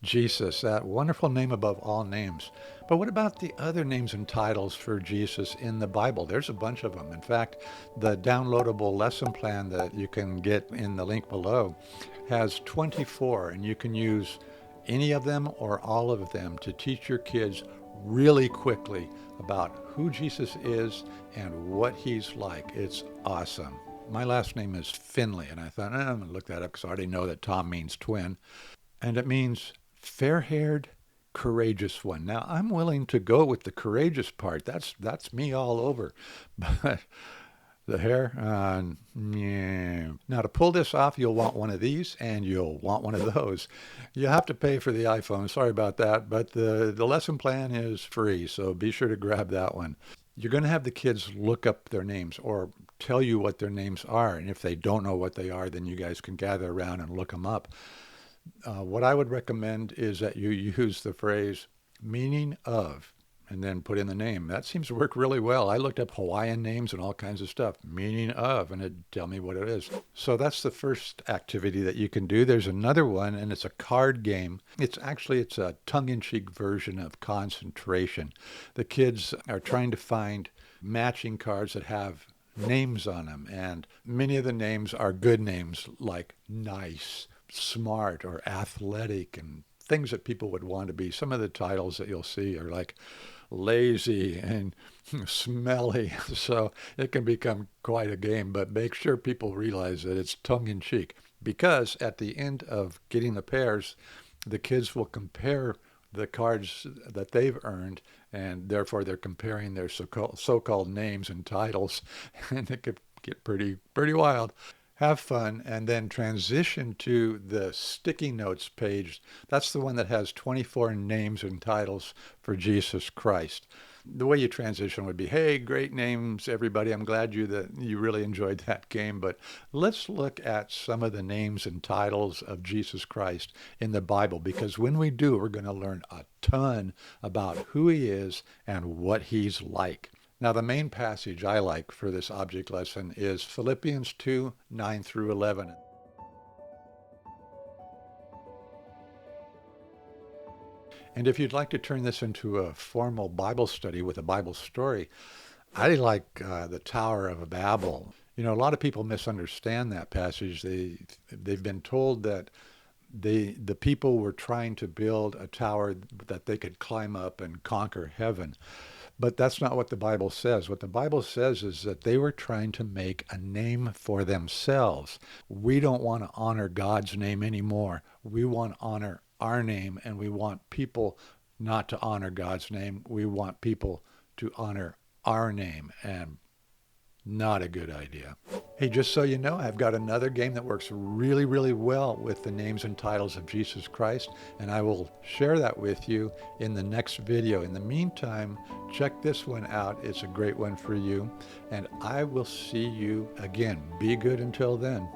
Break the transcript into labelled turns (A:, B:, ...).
A: Jesus, that wonderful name above all names. But what about the other names and titles for Jesus in the Bible? There's a bunch of them. In fact, the downloadable lesson plan that you can get in the link below has 24, and you can use any of them or all of them to teach your kids really quickly about who Jesus is and what he's like. It's awesome. My last name is Finley, and I thought, I'm going to look that up because I already know that Tom means twin. And it means fair-haired, courageous one. Now, I'm willing to go with the courageous part. That's me all over. But the hair, yeah. Now, to pull this off, you'll want one of these and you'll want one of those. You have to pay for the iPhone. Sorry about that. But the lesson plan is free, so be sure to grab that one. You're going to have the kids look up their names or tell you what their names are. And if they don't know what they are, then you guys can gather around and look them up. What I would recommend is that you use the phrase meaning of and then put in the name. That seems to work really well. I looked up Hawaiian names and all kinds of stuff, meaning of, and it'd tell me what it is. So that's the first activity that you can do. There's another one, and it's a card game. It's a tongue-in-cheek version of concentration. The kids are trying to find matching cards that have names on them, and many of the names are good names like nice, smart, or athletic, and things that people would want to be. Some of the titles that you'll see are like lazy and smelly, so it can become quite a game, but make sure people realize that it's tongue-in-cheek, because at the end of getting the pairs, the kids will compare the cards that they've earned, and therefore they're comparing their so-called names and titles, and it could get pretty wild. Have fun, and then transition to the sticky notes page. That's the one that has 24 names and titles for Jesus Christ. The way you transition would be, hey, great names, everybody. I'm glad that you really enjoyed that game, but let's look at some of the names and titles of Jesus Christ in the Bible, because when we do, we're going to learn a ton about who he is and what he's like. Now, the main passage I like for this object lesson is Philippians 2, 9 through 11. And if you'd like to turn this into a formal Bible study with a Bible story, I like the Tower of Babel. You know, a lot of people misunderstand that passage. They've been told that the people were trying to build a tower that they could climb up and conquer heaven. But that's not what the Bible says. What the Bible says is that they were trying to make a name for themselves. We don't want to honor God's name anymore. We want to honor our name, and we want people not to honor God's name. We want people to honor our name, and not a good idea. Hey, just so you know, I've got another game that works really, really well with the names and titles of Jesus Christ, and I will share that with you in the next video. In the meantime, check this one out. It's a great one for you, and I will see you again. Be good until then.